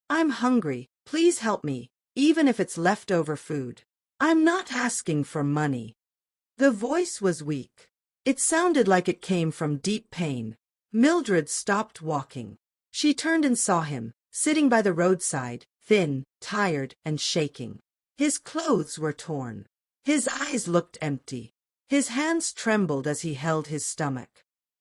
I'm hungry, please help me, even if it's leftover food. I'm not asking for money. The voice was weak. It sounded like it came from deep pain. Mildred stopped walking. She turned and saw him, sitting by the roadside, thin, tired, and shaking. His clothes were torn. His eyes looked empty. His hands trembled as he held his stomach.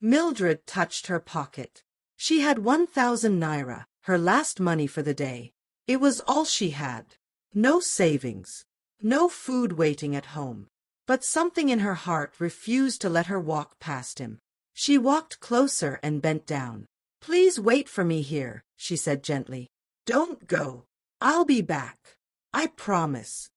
Mildred touched her pocket. She had 1,000 naira, her last money for the day. It was all she had. No savings. No food waiting at home. But something in her heart refused to let her walk past him. She walked closer and bent down. "Please wait for me here," she said gently. "Don't go. I'll be back. I promise."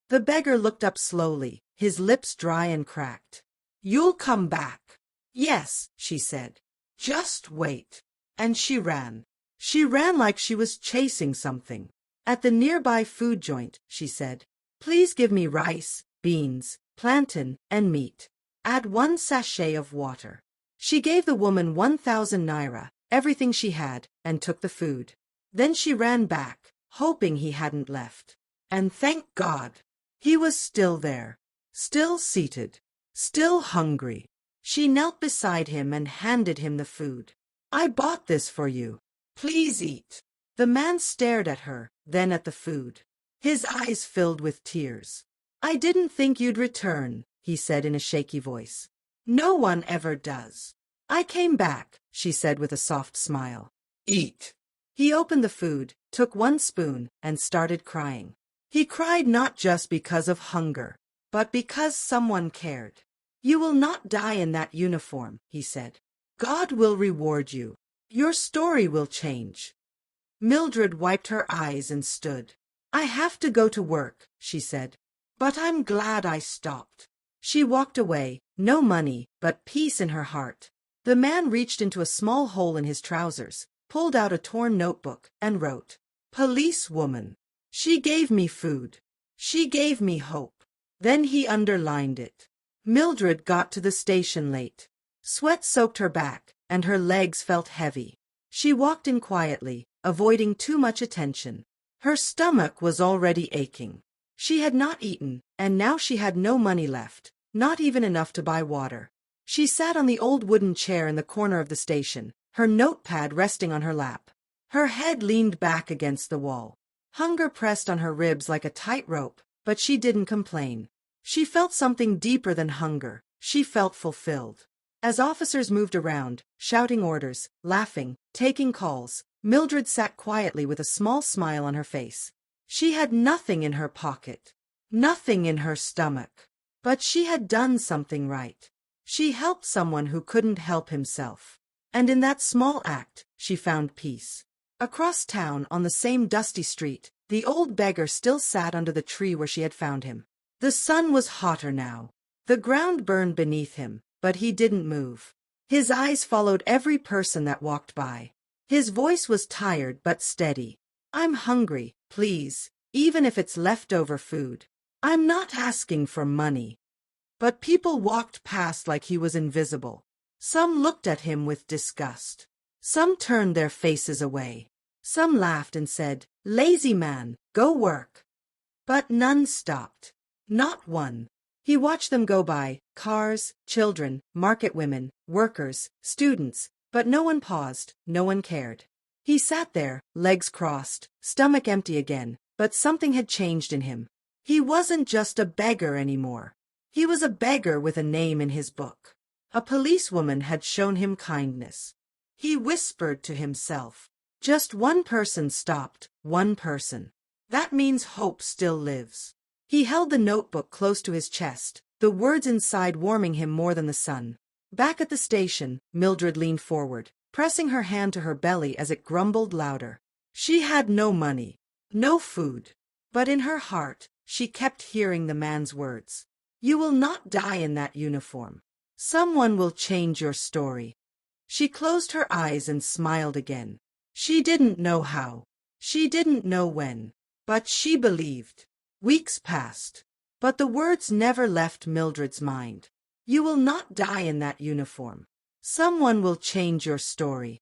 The beggar looked up slowly, his lips dry and cracked. "You'll come back." "Yes," she said. "Just wait." And she ran. She ran like she was chasing something. At the nearby food joint, she said, "Please give me rice, beans, plantain, and meat. Add 1 sachet of water." She gave the woman 1,000 naira, everything she had, and took the food. Then she ran back, hoping he hadn't left. And thank God! He was still there, still seated, still hungry. She knelt beside him and handed him the food. "I bought this for you. Please eat." The man stared at her, then at the food. His eyes filled with tears. "I didn't think you'd return," he said in a shaky voice. "No one ever does." "I came back," she said with a soft smile. "Eat." He opened the food, took 1 spoon, and started crying. He cried not just because of hunger, but because someone cared. "You will not die in that uniform," he said. "God will reward you. Your story will change." Mildred wiped her eyes and stood. "I have to go to work," she said. "But I'm glad I stopped." She walked away, no money, but peace in her heart. The man reached into a small hole in his trousers, pulled out a torn notebook, and wrote, "Policewoman. She gave me food. She gave me hope." Then he underlined it. Mildred got to the station late. Sweat soaked her back, and her legs felt heavy. She walked in quietly, avoiding too much attention. Her stomach was already aching. She had not eaten, and now she had no money left, not even enough to buy water. She sat on the old wooden chair in the corner of the station, her notepad resting on her lap. Her head leaned back against the wall. Hunger pressed on her ribs like a tight rope, but she didn't complain. She felt something deeper than hunger. She felt fulfilled. As officers moved around, shouting orders, laughing, taking calls, Mildred sat quietly with a small smile on her face. She had nothing in her pocket, nothing in her stomach. But she had done something right. She helped someone who couldn't help himself. And in that small act, she found peace. Across town, on the same dusty street, the old beggar still sat under the tree where she had found him. The sun was hotter now. The ground burned beneath him, but he didn't move. His eyes followed every person that walked by. His voice was tired but steady. "I'm hungry, please, even if it's leftover food. I'm not asking for money." But people walked past like he was invisible. Some looked at him with disgust. Some turned their faces away. Some laughed and said, "Lazy man, go work." But none stopped. Not one. He watched them go by, cars, children, market women, workers, students, but no one paused, no one cared. He sat there, legs crossed, stomach empty again, but something had changed in him. He wasn't just a beggar anymore. He was a beggar with a name in his book. A policewoman had shown him kindness. He whispered to himself. Just one person stopped, one person. That means hope still lives. He held the notebook close to his chest, the words inside warming him more than the sun. Back at the station, Mildred leaned forward, pressing her hand to her belly as it grumbled louder. She had no money, no food. But in her heart, she kept hearing the man's words. "You will not die in that uniform. Someone will change your story." She closed her eyes and smiled again. She didn't know how. She didn't know when. But she believed. Weeks passed. But the words never left Mildred's mind. "You will not die in that uniform. Someone will change your story."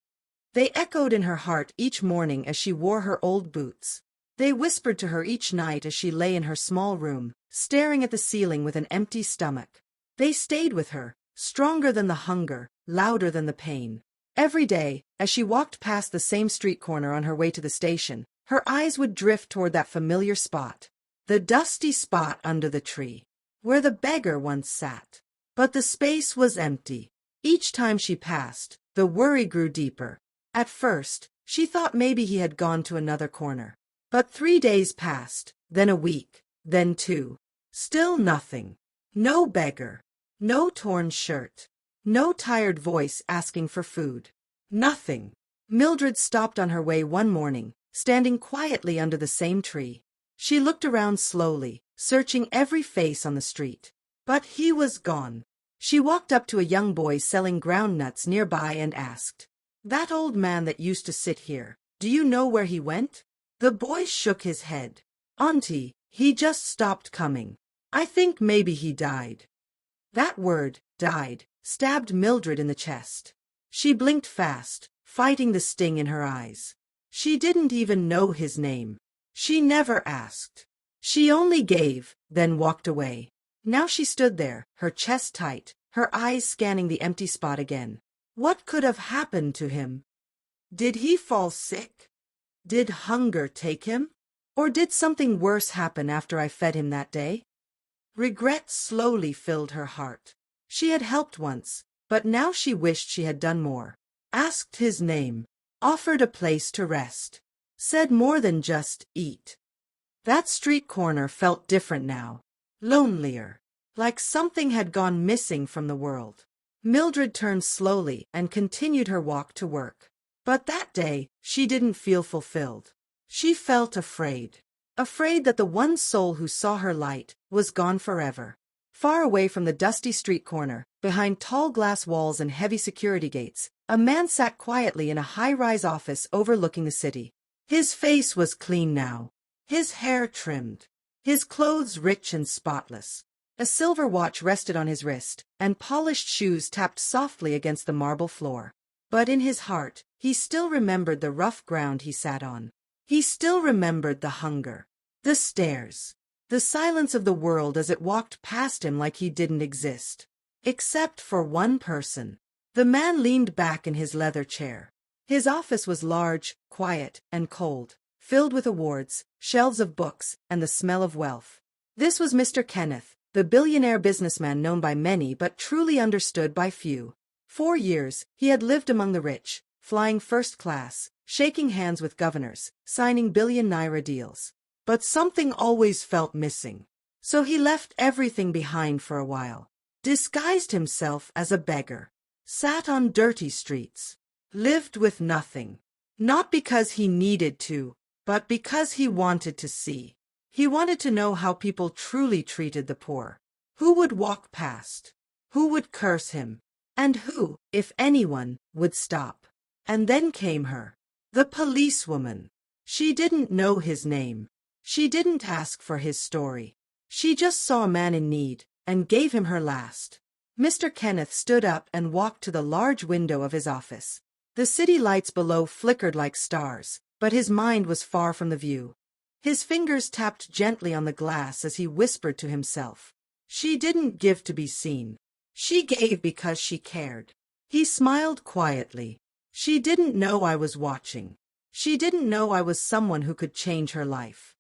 They echoed in her heart each morning as she wore her old boots. They whispered to her each night as she lay in her small room, staring at the ceiling with an empty stomach. They stayed with her, stronger than the hunger, louder than the pain. Every day, as she walked past the same street corner on her way to the station, her eyes would drift toward that familiar spot. The dusty spot under the tree, where the beggar once sat. But the space was empty. Each time she passed, the worry grew deeper. At first, she thought maybe he had gone to another corner. But 3 days passed, then a week, then 2. Still nothing. No beggar. No torn shirt. No tired voice asking for food. Nothing. Mildred stopped on her way one morning, standing quietly under the same tree. She looked around slowly, searching every face on the street. But he was gone. She walked up to a young boy selling ground nuts nearby and asked, "That old man that used to sit here, do you know where he went?" The boy shook his head. "Auntie, he just stopped coming. I think maybe he died." That word, died, stabbed Mildred in the chest. She blinked fast, fighting the sting in her eyes. She didn't even know his name. She never asked. She only gave, then walked away. Now she stood there, her chest tight, her eyes scanning the empty spot again. What could have happened to him? Did he fall sick? Did hunger take him? Or did something worse happen after I fed him that day? Regret slowly filled her heart. She had helped once, but now she wished she had done more. Asked his name, offered a place to rest, said more than just eat. That street corner felt different now, lonelier, like something had gone missing from the world. Mildred turned slowly and continued her walk to work. But that day, she didn't feel fulfilled. She felt afraid. Afraid that the one soul who saw her light was gone forever. Far away from the dusty street corner, behind tall glass walls and heavy security gates, a man sat quietly in a high-rise office overlooking the city. His face was clean now, his hair trimmed, his clothes rich and spotless. A silver watch rested on his wrist, and polished shoes tapped softly against the marble floor. But in his heart, he still remembered the rough ground he sat on. He still remembered the hunger, the stares, the silence of the world as it walked past him like he didn't exist. Except for one person. The man leaned back in his leather chair. His office was large, quiet, and cold, filled with awards, shelves of books, and the smell of wealth. This was Mr. Kenneth, the billionaire businessman known by many but truly understood by few. 4 years, he had lived among the rich, flying first class, shaking hands with governors, signing billion-naira deals. But something always felt missing. So he left everything behind for a while, disguised himself as a beggar, sat on dirty streets, lived with nothing. Not because he needed to, but because he wanted to see. He wanted to know how people truly treated the poor. Who would walk past? Who would curse him? And who, if anyone, would stop? And then came her, the policewoman. She didn't know his name. She didn't ask for his story. She just saw a man in need, and gave him her last. Mr. Kenneth stood up and walked to the large window of his office. The city lights below flickered like stars, but his mind was far from the view. His fingers tapped gently on the glass as he whispered to himself. She didn't give to be seen. She gave because she cared. He smiled quietly. She didn't know I was watching. She didn't know I was someone who could change her life.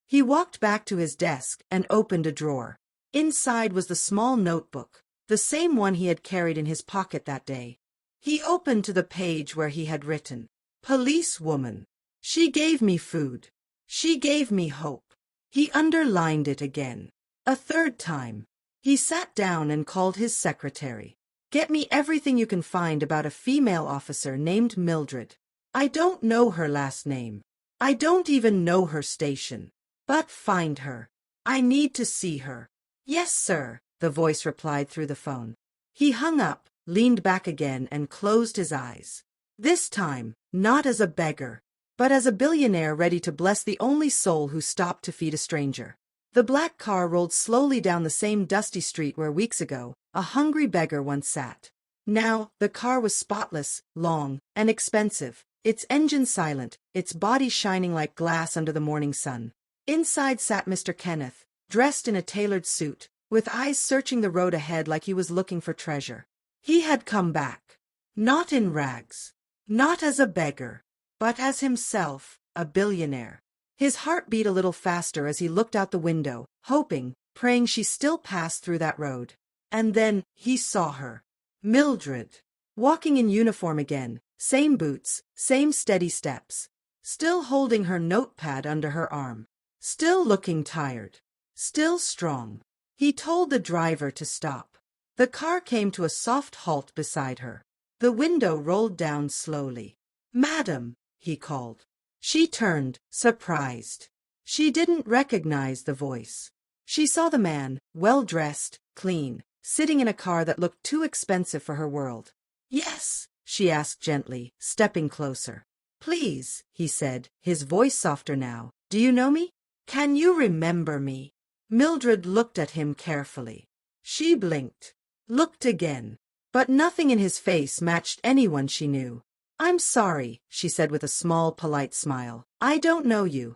He walked back to his desk and opened a drawer. Inside was the small notebook, the same one he had carried in his pocket that day. He opened to the page where he had written, "Policewoman. She gave me food. She gave me hope." He underlined it again. A third time. He sat down and called his secretary. "Get me everything you can find about a female officer named Mildred. I don't know her last name. I don't even know her station. But find her. I need to see her." "Yes, sir," the voice replied through the phone. He hung up, leaned back again, and closed his eyes. This time, not as a beggar, but as a billionaire ready to bless the only soul who stopped to feed a stranger. The black car rolled slowly down the same dusty street where weeks ago, a hungry beggar once sat. Now, the car was spotless, long, and expensive, its engine silent, its body shining like glass under the morning sun. Inside sat Mr. Kenneth, dressed in a tailored suit, with eyes searching the road ahead like he was looking for treasure. He had come back. Not in rags. Not as a beggar. But as himself, a billionaire. His heart beat a little faster as he looked out the window, hoping, praying she still passed through that road. And then, he saw her. Mildred. Walking in uniform again, same boots, same steady steps. Still holding her notepad under her arm. Still looking tired. Still strong. He told the driver to stop. The car came to a soft halt beside her. The window rolled down slowly. "Madam," he called. She turned, surprised. She didn't recognize the voice. She saw the man, well-dressed, clean, sitting in a car that looked too expensive for her world. "Yes," she asked gently, stepping closer. "Please," he said, his voice softer now. "Do you know me? Can you remember me?" Mildred looked at him carefully. She blinked, looked again, but nothing in his face matched anyone she knew. "I'm sorry," she said with a small, polite smile. "I don't know you."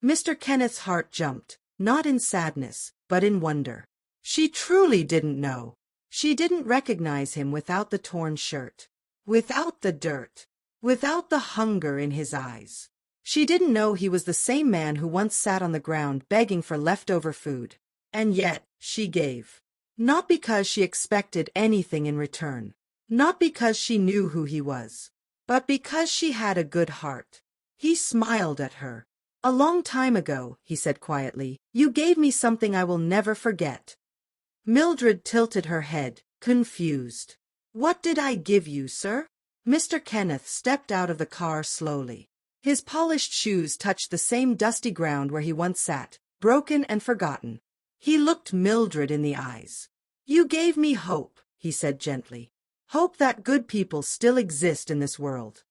Mr. Kenneth's heart jumped, not in sadness, but in wonder. She truly didn't know. She didn't recognize him without the torn shirt, without the dirt, without the hunger in his eyes. She didn't know he was the same man who once sat on the ground begging for leftover food. And yet, she gave. Not because she expected anything in return. Not because she knew who he was. But because she had a good heart. He smiled at her. "A long time ago," he said quietly, "you gave me something I will never forget." Mildred tilted her head, confused. "What did I give you, sir?" Mr. Kenneth stepped out of the car slowly. His polished shoes touched the same dusty ground where he once sat, broken and forgotten. He looked Mildred in the eyes. "You gave me hope," he said gently. "Hope that good people still exist in this world."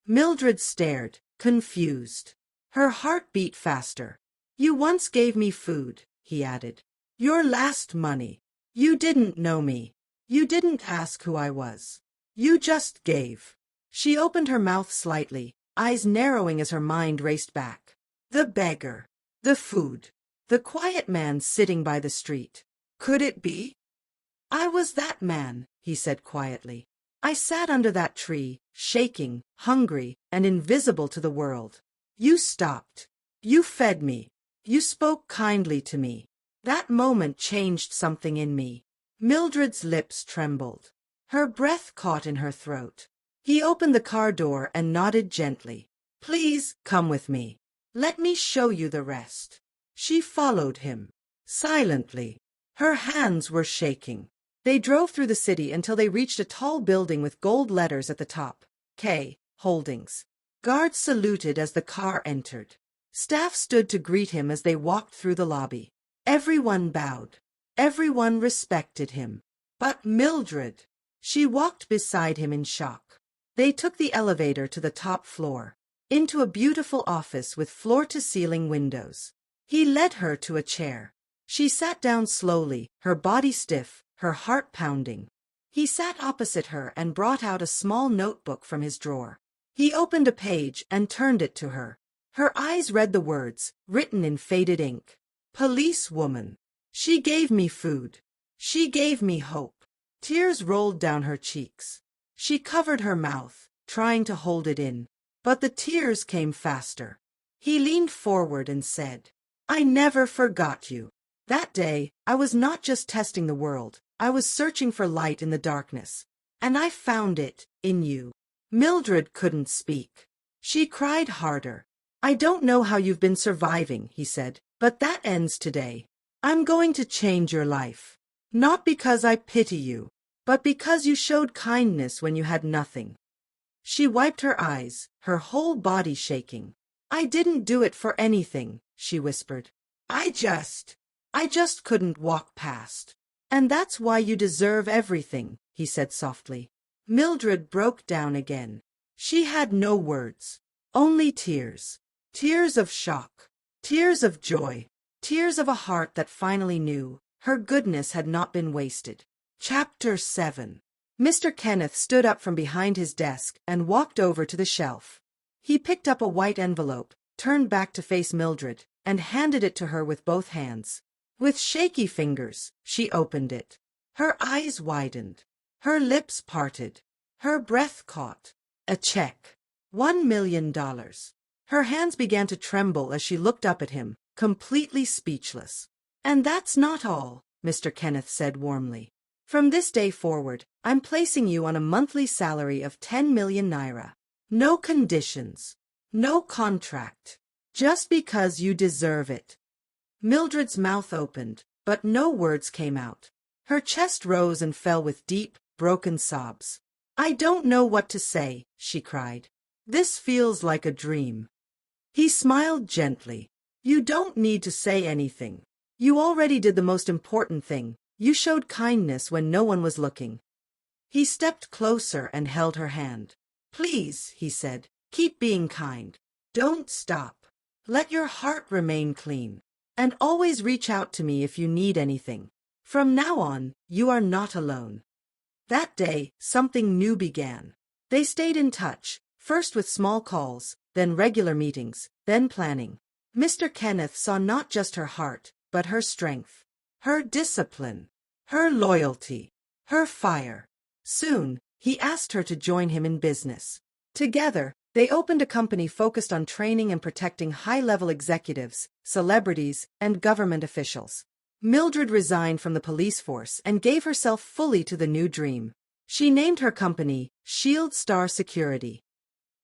Mildred stared, confused. Her heart beat faster. "You once gave me food," he added. "Your last money. You didn't know me. You didn't ask who I was. You just gave." She opened her mouth slightly, eyes narrowing as her mind raced back. The beggar. The food. The quiet man sitting by the street. Could it be? "I was that man," he said quietly. "I sat under that tree, shaking, hungry, and invisible to the world. You stopped. You fed me. You spoke kindly to me. That moment changed something in me." Mildred's lips trembled. Her breath caught in her throat. He opened the car door and nodded gently. "Please, come with me. Let me show you the rest." She followed him, silently. Her hands were shaking. They drove through the city until they reached a tall building with gold letters at the top. K. Holdings. Guards saluted as the car entered. Staff stood to greet him as they walked through the lobby. Everyone bowed. Everyone respected him. But Mildred. She walked beside him in shock. They took the elevator to the top floor, into a beautiful office with floor-to-ceiling windows. He led her to a chair. She sat down slowly, her body stiff, her heart pounding. He sat opposite her and brought out a small notebook from his drawer. He opened a page and turned it to her. Her eyes read the words, written in faded ink. "Policewoman." She gave me food. She gave me hope. Tears rolled down her cheeks. She covered her mouth, trying to hold it in. But the tears came faster. He leaned forward and said, "I never forgot you. That day, I was not just testing the world. I was searching for light in the darkness. And I found it, in you." Mildred couldn't speak. She cried harder. "I don't know how you've been surviving," he said, "but that ends today. I'm going to change your life. Not because I pity you, but because you showed kindness when you had nothing." She wiped her eyes, her whole body shaking. "I didn't do it for anything," she whispered. I just couldn't walk past." "And that's why you deserve everything," he said softly. Mildred broke down again. She had no words, only tears. Tears of shock, tears of joy, tears of a heart that finally knew her goodness had not been wasted. Chapter 7. Mr. Kenneth stood up from behind his desk and walked over to the shelf. He picked up a white envelope, turned back to face Mildred, and handed it to her with both hands. With shaky fingers, she opened it. Her eyes widened. Her lips parted. Her breath caught. A check. $1 million. Her hands began to tremble as she looked up at him, completely speechless. "And that's not all," Mr. Kenneth said warmly. "From this day forward, I'm placing you on a monthly salary of 10 million naira. No conditions. No contract. Just because you deserve it." Mildred's mouth opened, but no words came out. Her chest rose and fell with deep, broken sobs. "I don't know what to say," she cried. "This feels like a dream." He smiled gently. "You don't need to say anything. You already did the most important thing. You showed kindness when no one was looking." He stepped closer and held her hand. "Please," he said, "keep being kind. Don't stop. Let your heart remain clean. And always reach out to me if you need anything. From now on, you are not alone." That day, something new began. They stayed in touch, first with small calls, then regular meetings, then planning. Mr. Kenneth saw not just her heart, but her strength, her discipline, her loyalty, her fire. Soon, he asked her to join him in business. Together, they opened a company focused on training and protecting high-level executives, celebrities, and government officials. Mildred resigned from the police force and gave herself fully to the new dream. She named her company Shield Star Security.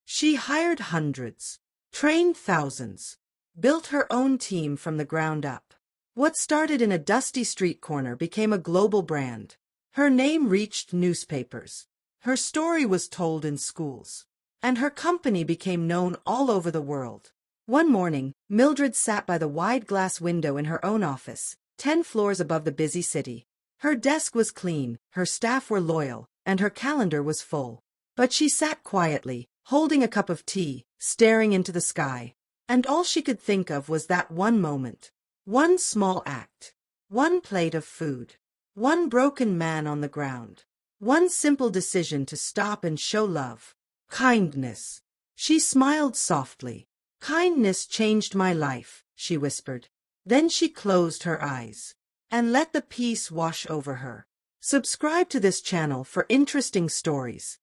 She hired hundreds, trained thousands, built her own team from the ground up. What started in a dusty street corner became a global brand. Her name reached newspapers. Her story was told in schools. And her company became known all over the world. One morning, Mildred sat by the wide glass window in her own office, 10 floors above the busy city. Her desk was clean, her staff were loyal, and her calendar was full. But she sat quietly, holding a cup of tea, staring into the sky. And all she could think of was that one moment. One small act. One plate of food. One broken man on the ground. One simple decision to stop and show love. Kindness. She smiled softly. "Kindness changed my life," she whispered. Then she closed her eyes and let the peace wash over her. Subscribe to this channel for interesting stories.